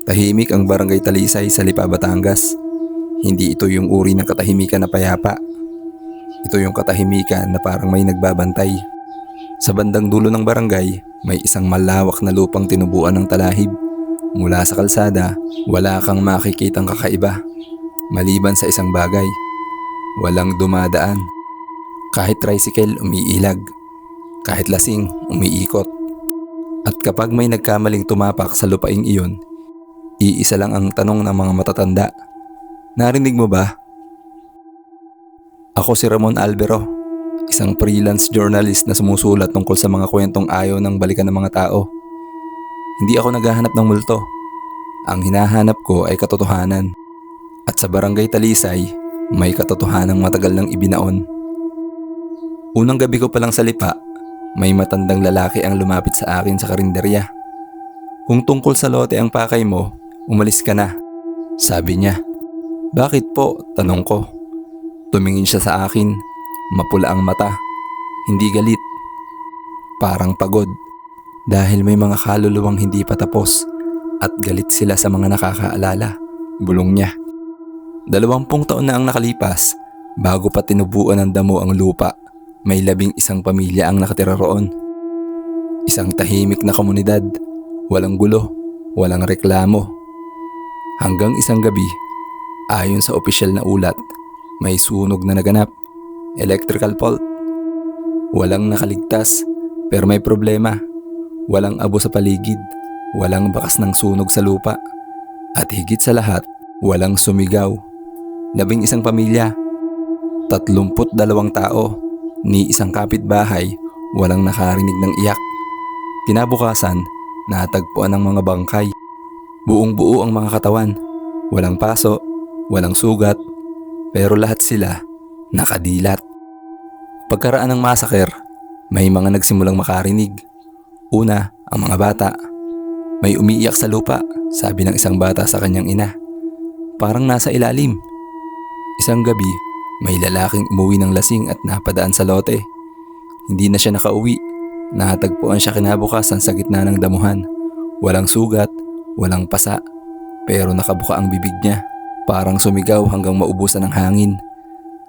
Tahimik ang Barangay Talisay sa Lipa, Batangas. Hindi ito yung uri ng katahimikan na payapa. Ito yung katahimikan na parang may nagbabantay. Sa bandang dulo ng barangay, may isang malawak na lupang tinubuan ng talahib. Mula sa kalsada, wala kang makikitang kakaiba. Maliban sa isang bagay, walang dumadaan. Kahit tricycle, umiilag. Kahit lasing, umiikot. At kapag may nagkamaling tumapak sa lupaing iyon, iisa lang ang tanong ng mga matatanda. Narinig mo ba? Ako si Ramon Albero, isang freelance journalist na sumusulat tungkol sa mga kwentong ayaw ng balikan ng mga tao. Hindi ako naghahanap ng multo. Ang hinahanap ko ay katotohanan. At sa Barangay Talisay, may katotohanang matagal nang ibinaon. Unang gabi ko pa lang sa Lipa, may matandang lalaki ang lumapit sa akin sa karinderya. Kung tungkol sa lote ang pakay mo, umalis ka na, sabi niya. Bakit po? Tanong ko. Tumingin siya sa akin, mapula ang mata, hindi galit. Parang pagod, dahil may mga kaluluwang hindi pa tapos at galit sila sa mga nakakaalala, bulong niya. 20 taon na ang nakalipas, bago pa tinubuan ng damo ang lupa, may 11 pamilya ang nakatira roon. Isang tahimik na komunidad, walang gulo, walang reklamo. Hanggang isang gabi, ayon sa opisyal na ulat, may sunog na naganap, electrical fault. Walang nakaligtas, pero may problema. Walang abo sa paligid, walang bakas ng sunog sa lupa. At higit sa lahat, walang sumigaw. 11 pamilya, 32 tao, ni isang kapitbahay, walang nakarinig ng iyak. Kinabukasan, natagpuan ng mga bangkay. Buong buo ang mga katawan, walang paso, walang sugat, pero lahat sila nakadilat. Pagkaraan ng massacre, may mga nagsimulang makarinig. Una, ang mga bata. May umiiyak sa lupa, sabi ng isang bata sa kanyang ina. Parang nasa ilalim. Isang gabi, may lalaking umuwi ng lasing at napadaan sa lote. Hindi na siya nakauwi. Natagpuan siya kinabukasan sa gitna ng damuhan. Walang sugat, walang pasa, pero nakabuka ang bibig niya. Parang sumigaw hanggang maubusan ng hangin.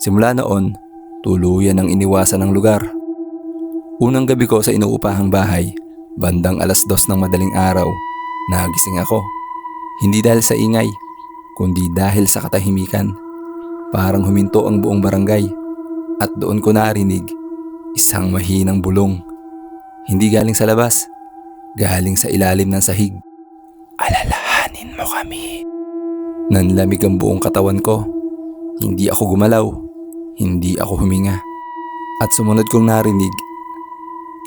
Simula noon, tuluyan ang iniwasan ng lugar. Unang gabi ko sa inuupahang bahay, bandang 2:00 ng madaling araw, nagising ako. Hindi dahil sa ingay, kundi dahil sa katahimikan. Parang huminto ang buong barangay at doon ko narinig isang mahinang bulong. Hindi galing sa labas, galing sa ilalim ng sahig. Alalahanin mo kami. Nanlamig ang buong katawan ko. Hindi ako gumalaw, hindi ako huminga. At sumunod kong narinig,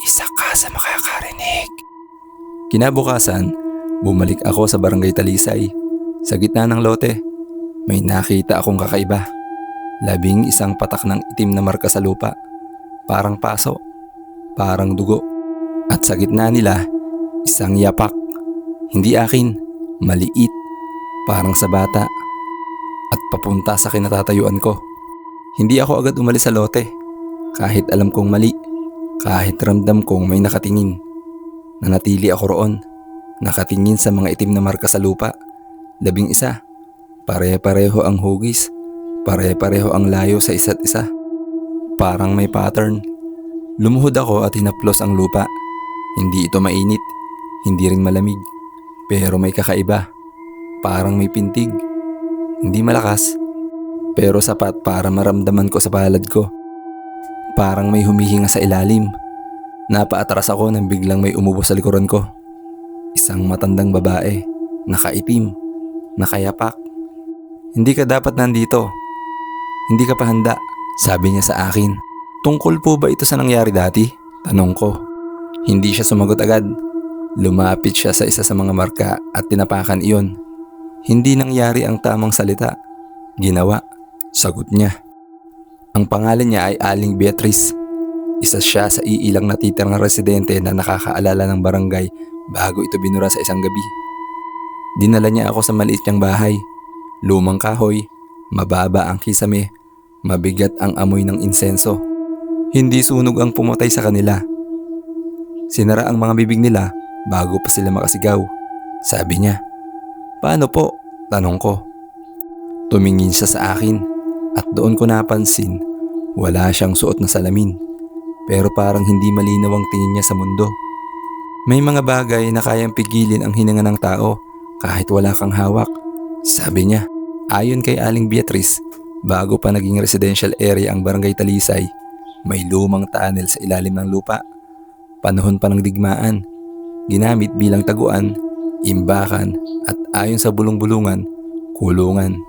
isa ka sa makakarinig. Kinabukasan, bumalik ako sa Barangay Talisay. Sa gitna ng lote, may nakita akong kakaiba. 11 patak ng itim na marka sa lupa. Parang paso, parang dugo. At sa gitna nila, isang yapak. Hindi akin, maliit, parang sa bata. At papunta sa kinatatayuan ko. Hindi ako agad umalis sa lote. Kahit alam kong mali, kahit ramdam kong may nakatingin. Nanatili ako roon, nakatingin sa mga itim na marka sa lupa. 11, pare-pareho ang hugis, pare-pareho ang layo sa isa't isa. Parang may pattern. Lumuhod ako at hinaplos ang lupa. Hindi ito mainit, hindi rin malamig, pero may kakaiba. Parang may pintig. Hindi malakas, pero sapat para maramdaman ko sa palad ko. Parang may humihinga sa ilalim. Napaatras ako nang biglang may umubo sa likuran ko. Isang matandang babae, nakaitim, nakayapak. Hindi ka dapat nandito. Hindi ka pa handa, sabi niya sa akin. Tungkol po ba ito sa nangyari dati? Tanong ko. Hindi siya sumagot agad. Lumapit siya sa isa sa mga marka at tinapakan iyon. Hindi nangyari ang tamang salita. Ginawa, sagot niya. Ang pangalan niya ay Aling Beatrice. Isa siya sa iilang natitirang residente na nakakaalala ng barangay bago ito binura sa isang gabi. Dinala niya ako sa maliit niyang bahay. Lumang kahoy, mababa ang kisame, mabigat ang amoy ng insenso. Hindi sunog ang pumatay sa kanila. Sinara ang mga bibig nila bago pa sila makasigaw. Sabi niya, Paano po? Tanong ko. Tumingin siya sa akin at doon ko napansin wala siyang suot na salamin pero parang hindi malinaw ang tingin niya sa mundo. May mga bagay na kayang pigilin ang hininga ng tao kahit wala kang hawak. Sabi niya. Ayon kay Aling Beatrice, bago pa naging residential area ang Barangay Talisay, may lumang tunnel sa ilalim ng lupa. Panahon pa ng digmaan, ginamit bilang taguan, imbakan at ayon sa bulong-bulungan, kulungan.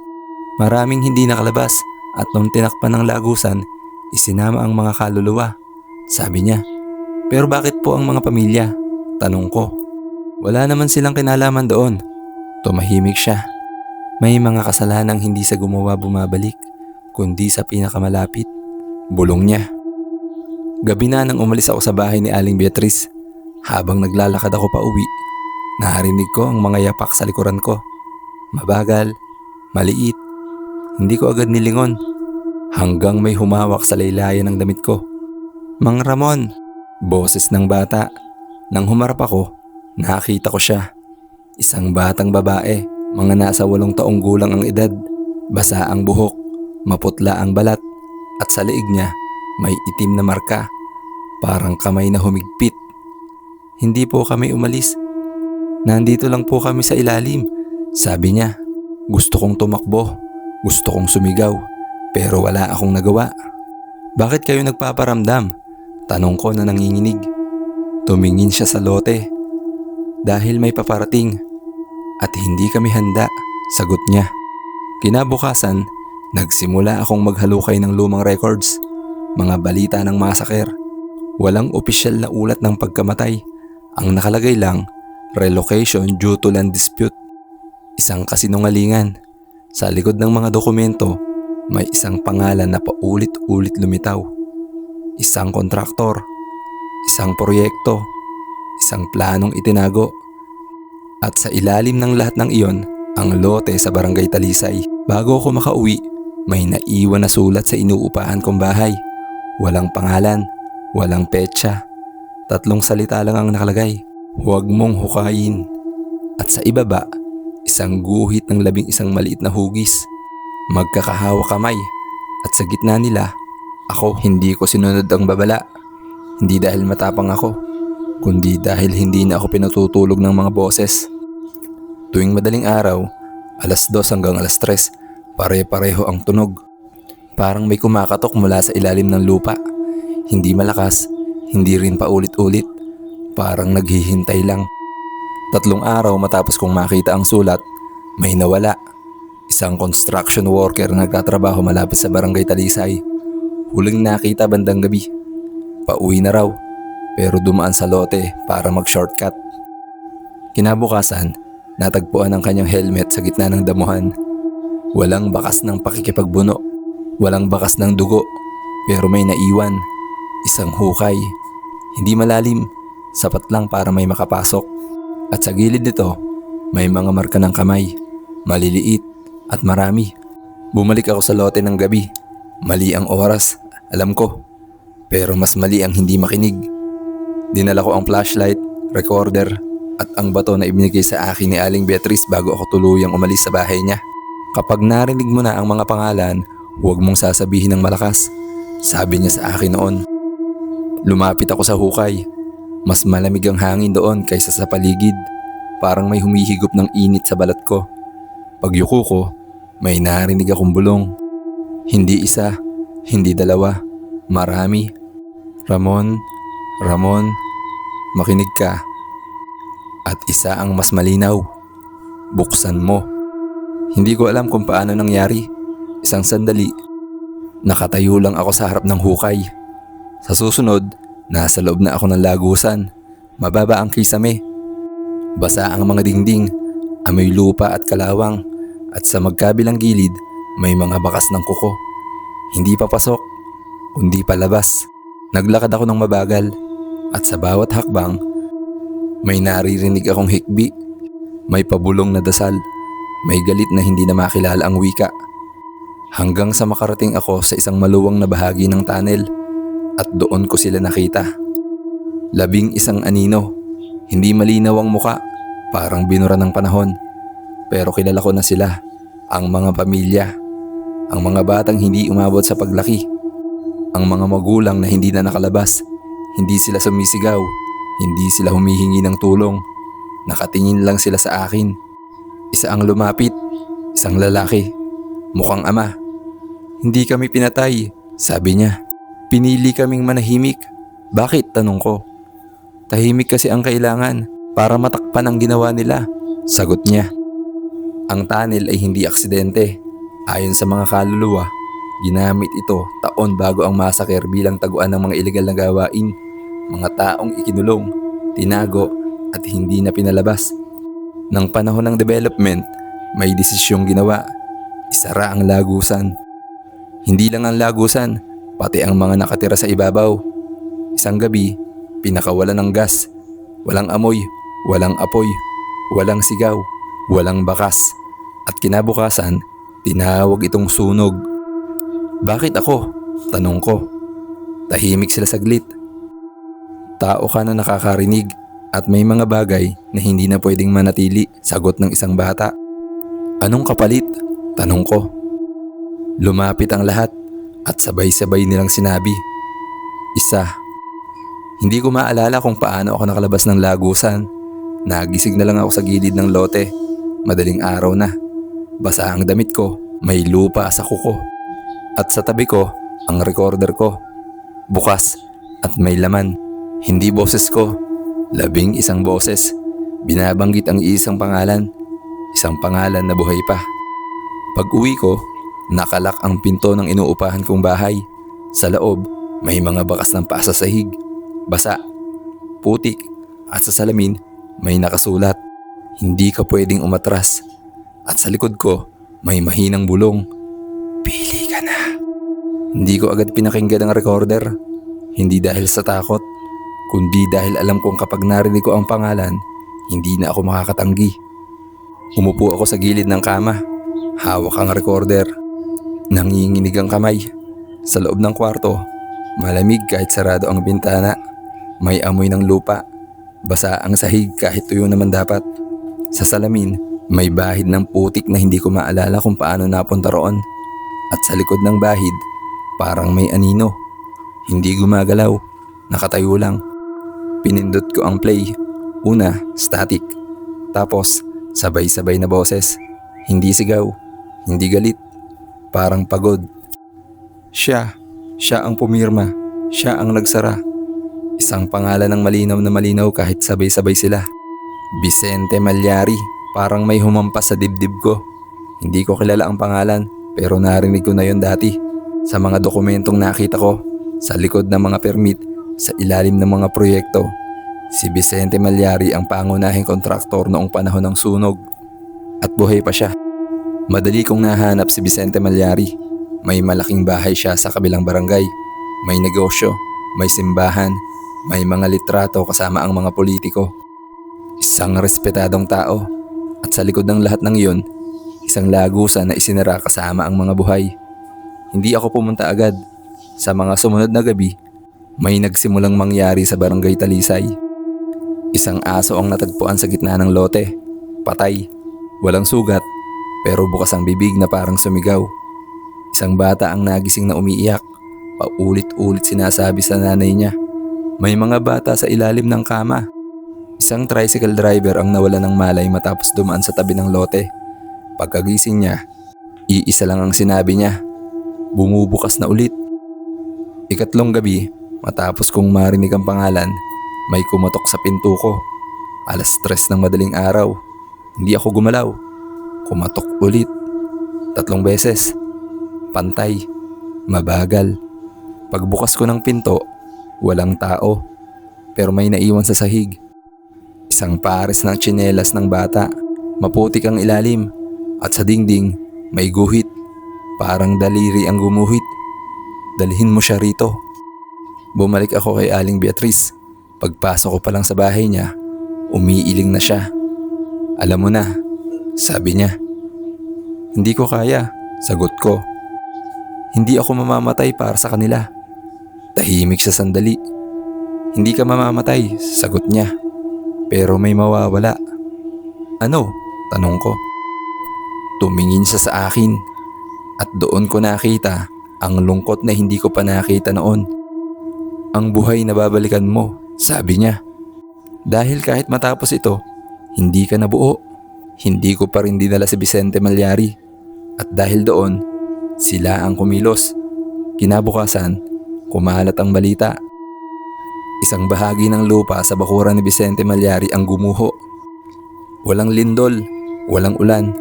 Maraming hindi nakalabas at nung tinakpan ng lagusan, isinama ang mga kaluluwa. Sabi niya, pero bakit po ang mga pamilya? Tanong ko. Wala naman silang kinalaman doon. Tumahimik siya. May mga kasalanang hindi sa gumawa bumabalik, kundi sa pinakamalapit. Bulong niya. Gabi na nang umalis ako sa bahay ni Aling Beatrice. Habang naglalakad ako pa uwi, narinig ko ang mga yapak sa likuran ko. Mabagal, maliit. Hindi ko agad nilingon. Hanggang may humawak sa laylayan ng damit ko. Mang Ramon, boses ng bata. Nang humarap ako, nakita ko siya. Isang batang babae. Mga nasa 8 taong gulang ang edad, basa ang buhok, maputla ang balat, at sa liig niya may itim na marka, parang kamay na humigpit. Hindi po kami umalis. Nandito lang po kami sa ilalim, sabi niya. Gusto kong tumakbo, gusto kong sumigaw, pero wala akong nagawa. Bakit kayo nagpaparamdam? Tanong ko na nanginginig. Tumingin siya sa lote. Dahil may paparating. At hindi kami handa, sagot niya. Kinabukasan, nagsimula akong maghalukay ng lumang records, mga balita ng massacre. Walang opisyal na ulat ng pagkamatay. Ang nakalagay lang, relocation due to land dispute. Isang kasinungalingan. Sa likod ng mga dokumento, may isang pangalan na paulit-ulit lumitaw. Isang kontraktor, isang proyekto, isang planong itinago. At sa ilalim ng lahat ng iyon, ang lote sa Barangay Talisay. Bago ako makauwi, may naiwan na sulat sa inuupahan kong bahay. Walang pangalan, walang petsa. 3 salita lang ang nakalagay. Huwag mong hukayin. At sa ibaba, isang guhit ng 11 maliit na hugis. Magkakahawak kamay. At sa gitna nila, ako. Hindi ko sinunod ang babala. Hindi dahil matapang ako, kundi dahil hindi na ako pinatutulog ng mga boses. Tuwing madaling araw, 2:00 hanggang 3:00, pare-pareho ang tunog. Parang may kumakatok mula sa ilalim ng lupa. Hindi malakas, hindi rin paulit-ulit. Parang naghihintay lang. 3 araw matapos kong makita ang sulat, may nawala. Isang construction worker na nagtatrabaho malapit sa Barangay Talisay. Huling nakita bandang gabi. Pauwi na raw, pero dumaan sa lote para mag-shortcut. Kinabukasan, natagpuan ang kanyang helmet sa gitna ng damuhan. Walang bakas ng pakikipagbuno, walang bakas ng dugo, pero may naiwan. Isang hukay, hindi malalim, sapat lang para may makapasok. At sa gilid nito, may mga marka ng kamay, maliliit at marami. Bumalik ako sa lote ng gabi. Mali ang oras, alam ko, pero mas mali ang hindi makinig. Dinala ko ang flashlight, recorder, at ang bato na ibinigay sa akin ni Aling Beatrice bago ako tuluyang umalis sa bahay niya. Kapag narinig mo na ang mga pangalan, huwag mong sasabihin ng malakas, sabi niya sa akin noon. Lumapit ako sa hukay. Mas malamig ang hangin doon kaysa sa paligid. Parang may humihigop ng init sa balat ko. Pagyuko ko, may narinig akong bulong. Hindi isa, hindi dalawa, marami. Ramon, Ramon, makinig ka. At isa ang mas malinaw. Buksan mo. Hindi ko alam kung paano nangyari. Isang sandali, nakatayo lang ako sa harap ng hukay. Sa susunod, nasa loob na ako ng lagusan. Mababa ang kisame. Basa ang mga dingding, amoy lupa at kalawang. At sa magkabilang gilid, may mga bakas ng kuko. Hindi papasok, kundi palabas. Naglakad ako ng mabagal. At sa bawat hakbang, may naririnig akong hikbi. May pabulong na dasal. May galit na hindi na makilala ang wika. Hanggang sa makarating ako sa isang maluwang na bahagi ng tunnel. At doon ko sila nakita. 11 anino. Hindi malinaw ang muka. Parang binura ng panahon. Pero kilala ko na sila, ang mga pamilya, ang mga batang hindi umabot sa paglaki, ang mga magulang na hindi na nakalabas. Hindi sila sumisigaw, hindi sila humihingi ng tulong. Nakatingin lang sila sa akin. Isa ang lumapit, isang lalaki, mukhang ama. Hindi kami pinatay, sabi niya. Pinili kaming manahimik. Bakit? Tanong ko. Tahimik kasi ang kailangan para matakpan ang ginawa nila, sagot niya. Ang tunnel ay hindi aksidente. Ayon sa mga kaluluwa, ginamit ito taon bago ang massacre bilang taguan ng mga ilegal na gawain. Mga taong ikinulong, tinago at hindi na pinalabas. Nang panahon ng development, may desisyong ginawa. Isara ang lagusan. Hindi lang ang lagusan, pati ang mga nakatira sa ibabaw. Isang gabi, pinakawalan ng gas. Walang amoy, walang apoy, walang sigaw, walang bakas. At kinabukasan, tinawag itong sunog. Bakit ako? Tanong ko. Tahimik sila saglit. Tao ka na nakakarinig at may mga bagay na hindi na pwedeng manatili, sagot ng isang bata. Anong kapalit? Tanong ko. Lumapit ang lahat at sabay-sabay nilang sinabi. Isa. Hindi ko maalala kung paano ako nakalabas ng lagusan. Nagising na lang ako sa gilid ng lote. Madaling araw na. Basa ang damit ko, may lupa sa kuko. At sa tabi ko, ang recorder ko. Bukas at may laman. Hindi boses ko, 11 boses. Binabanggit ang isang pangalan. Isang pangalan na buhay pa. Pag uwi ko, nakalak ang pinto ng inuupahan kong bahay. Sa loob, may mga bakas ng paa sa sahig. Basa, putik, at sa salamin, may nakasulat. Hindi ka pwedeng umatras. At sa likod ko, may mahinang bulong. Pili ka na. Hindi ko agad pinakinggan ang recorder. Hindi dahil sa takot, kundi dahil alam kong kapag narinig ko ang pangalan, hindi na ako makakatanggi. Umupo ako sa gilid ng kama. Hawak ang recorder. Nanginginig ang kamay. Sa loob ng kwarto, malamig kahit sarado ang bintana. May amoy ng lupa. Basa ang sahig kahit tuyo naman dapat. Sa salamin, may bahid ng putik na hindi ko maalala kung paano napunta roon. At sa likod ng bahid, parang may anino. Hindi gumagalaw, nakatayo lang. Pinindot ko ang play. Una, static. Tapos, sabay-sabay na boses. Hindi sigaw, hindi galit. Parang pagod. Siya ang pumirma. Siya ang nagsara. Isang pangalan ng malinaw na malinaw kahit sabay-sabay sila. Vicente Malyari. Parang may humampas sa dibdib ko. Hindi ko kilala ang pangalan pero narinig ko na yon dati. Sa mga dokumentong nakita ko, sa likod ng mga permit, sa ilalim ng mga proyekto. Si Vicente Malyari ang pangunahing kontraktor noong panahon ng sunog. At buhay pa siya. Madali kong nahanap si Vicente Malyari. May malaking bahay siya sa kabilang barangay. May negosyo, may simbahan, may mga litrato kasama ang mga politiko. Isang respetadong tao. At sa likod ng lahat ng iyon, isang lagusan na isinara kasama ang mga buhay. Hindi ako pumunta agad. Sa mga sumunod na gabi, may nagsimulang mangyari sa barangay Talisay. Isang aso ang natagpuan sa gitna ng lote. Patay. Walang sugat, pero bukas ang bibig na parang sumigaw. Isang bata ang nagising na umiiyak. Paulit-ulit sinasabi sa nanay niya. May mga bata sa ilalim ng kama. Isang tricycle driver ang nawala ng malay matapos dumaan sa tabi ng lote. Pagkagising niya, iisa lang ang sinabi niya. Bumubukas na ulit. Ikatlong gabi, matapos kong marinig ang pangalan, may kumatok sa pinto ko. 3:00 ng madaling araw. Hindi ako gumalaw. Kumatok ulit. 3 beses. Pantay. Mabagal. Pagbukas ko ng pinto, walang tao. Pero may naiwan sa sahig. Isang pares ng tsinelas ng bata. Maputik ang ilalim. At sa dingding, may guhit. Parang daliri ang gumuhit. Dalhin mo siya rito. Bumalik ako kay Aling Beatrice. Pagpasok ko pa lang sa bahay niya, umiiling na siya. Alam mo na, sabi niya. Hindi ko kaya, sagot ko. Hindi ako mamamatay para sa kanila. Tahimik siya sandali. Hindi ka mamamatay, sagot niya. Pero may mawawala. Ano? Tanong ko. Tumingin siya sa akin at doon ko nakita ang lungkot na hindi ko pa nakita noon. Ang buhay na babalikan mo, sabi niya. Dahil kahit matapos ito, hindi ka nabuo. Hindi ko pa rin dinala si Vicente Malyari. At dahil doon, sila ang kumilos. Kinabukasan, kumalat ang balita. Isang bahagi ng lupa sa bakuran ni Vicente Malyari ang gumuho. Walang lindol, walang ulan.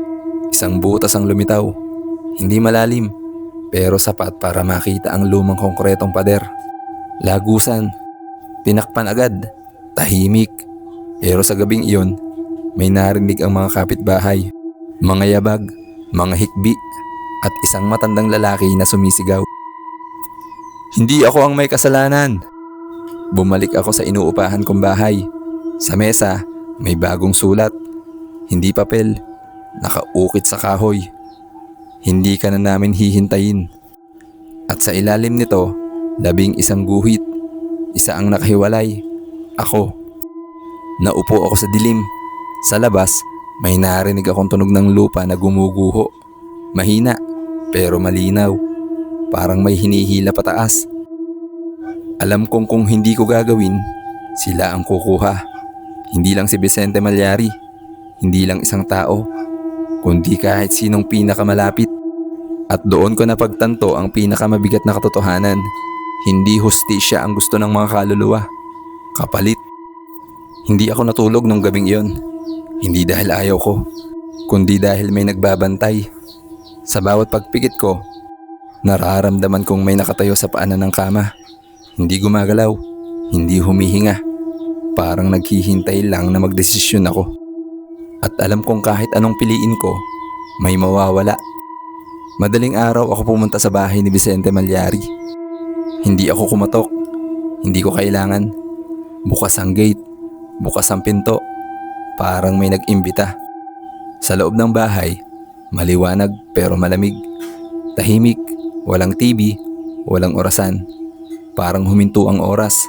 Isang butas ang lumitaw. Hindi malalim, pero sapat para makita ang lumang konkretong pader. Lagusan, tinakpan agad, tahimik. Pero sa gabing iyon, may narinig ang mga kapitbahay. Mga yabag, mga hikbi, at isang matandang lalaki na sumisigaw. Hindi ako ang may kasalanan. Bumalik ako sa inuupahan kong bahay. Sa mesa, may bagong sulat. Hindi papel, nakaukit sa kahoy. Hindi ka na namin hihintayin. At sa ilalim nito, 11 guhit. Isa ang nakahiwalay. Ako. Naupo ako sa dilim. Sa labas, may narinig akong tunog ng lupa na gumuguho. Mahina, pero malinaw. Parang may hinihila pataas. Alam kong kung hindi ko gagawin, sila ang kukuha. Hindi lang si Vicente Malyari, hindi lang isang tao, kundi kahit sinong pinakamalapit. At doon ko napagtanto ang pinakamabigat na katotohanan. Hindi hustisya ang gusto ng mga kaluluwa. Kapalit. Hindi ako natulog nung gabing iyon. Hindi dahil ayaw ko, kundi dahil may nagbabantay. Sa bawat pagpikit ko, nararamdaman kong may nakatayo sa paanan ng kama. Hindi gumagalaw, hindi humihinga. Parang naghihintay lang na magdesisyon ako. At alam kong kahit anong piliin ko, may mawawala. Madaling araw ako pumunta sa bahay ni Vicente Malyari. Hindi ako kumatok, hindi ko kailangan. Bukas ang gate, bukas ang pinto, parang may nag-imbita. Sa loob ng bahay, maliwanag pero malamig. Tahimik, walang TV, walang orasan. Parang huminto ang oras.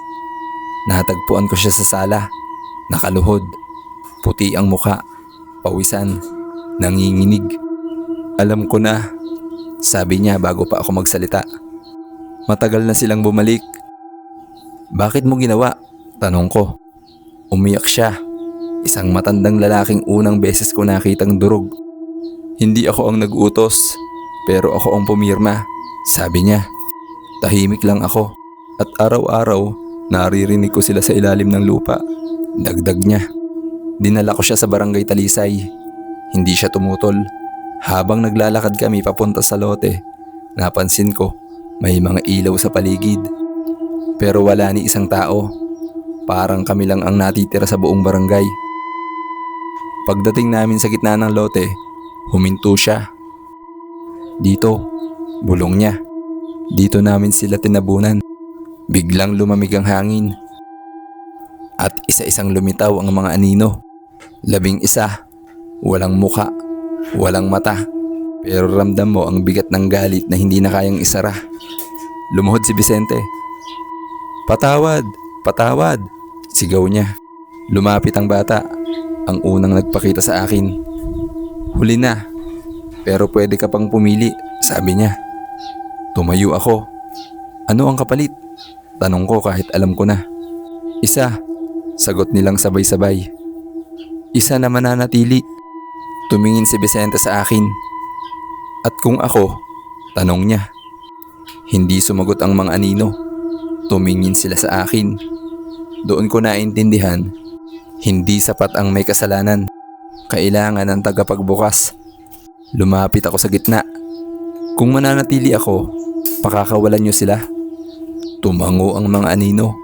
Natagpuan ko siya sa sala, nakaluhod, puti ang muka, pawisan, nanginginig. Alam ko na, sabi niya bago pa ako magsalita. Matagal na silang bumalik. Bakit mo ginawa? Tanong ko. Umiyak siya. Isang matandang lalaking unang beses ko nakitang durog. Hindi ako ang nag-utos, pero ako ang pumirma, sabi niya. Tahimik lang ako. At araw-araw, naririnig ko sila sa ilalim ng lupa. Dagdag niya. Dinala ko siya sa barangay Talisay. Hindi siya tumutol. Habang naglalakad kami papunta sa lote, napansin ko may mga ilaw sa paligid. Pero wala ni isang tao. Parang kami lang ang natitira sa buong barangay. Pagdating namin sa gitna ng lote, huminto siya. Dito, bulong niya. Dito namin sila tinabunan. Biglang lumamig ang hangin. At isa-isang lumitaw ang mga anino. 11, walang muka, walang mata. Pero ramdam mo ang bigat ng galit na hindi na kayang isara. Lumuhod si Vicente. Patawad, patawad, sigaw niya. Lumapit ang bata, ang unang nagpakita sa akin. Huli na, pero pwede ka pang pumili, sabi niya. Tumayo ako. Ano ang kapalit? Tanong ko kahit alam ko na. Isa, sagot nilang sabay-sabay. Isa na mananatili. Tumingin si Vicente sa akin. At kung ako, tanong niya. Hindi sumagot ang mga anino. Tumingin sila sa akin. Doon ko naintindihan, hindi sapat ang may kasalanan. Kailangan ng tagapagbukas. Lumapit ako sa gitna. Kung mananatili ako, pakakawalan niyo sila. Tumango ang mga anino.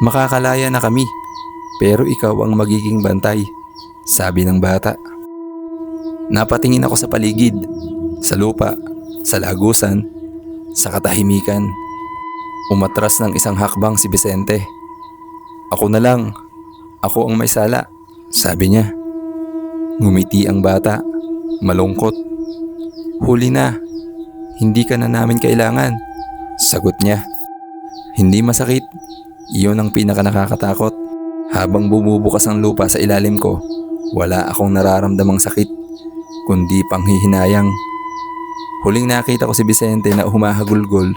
Makakalaya na kami, pero ikaw ang magiging bantay, sabi ng bata. Napatingin ako sa paligid, sa lupa, sa lagusan, sa katahimikan. Umatras ng isang hakbang si Vicente. Ako na lang, ako ang may sala, sabi niya. Ngumiti ang bata, malungkot. Huli na, hindi ka na namin kailangan, sagot niya. Hindi masakit, iyon ang pinaka nakakatakot. Habang bumubukas ang lupa sa ilalim ko, wala akong nararamdamang sakit, kundi panghihinayang. Huling nakita ko si Vicente na humahagulgol,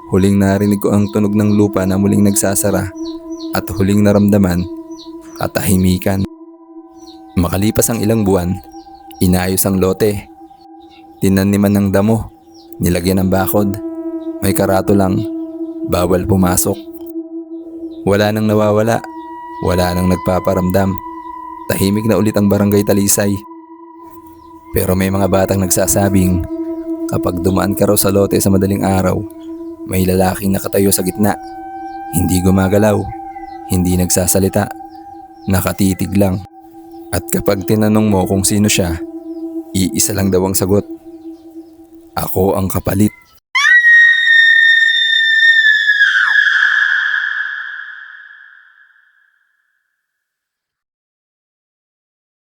huling narinig ko ang tunog ng lupa na muling nagsasara, at huling naramdaman, katahimikan. Makalipas ang ilang buwan, inayos ang lote. Tinaniman ng damo, nilagyan ng bakod, may karato lang, bawal pumasok. Wala nang nawawala, wala nang nagpaparamdam. Tahimik na ulit ang barangay Talisay. Pero may mga batang nagsasabing kapag dumaan ka raw sa lote sa madaling araw, may lalaking nakatayo sa gitna. Hindi gumagalaw, hindi nagsasalita, nakatitig lang. At kapag tinanong mo kung sino siya, iisa lang daw ang sagot. Ako ang kapalit.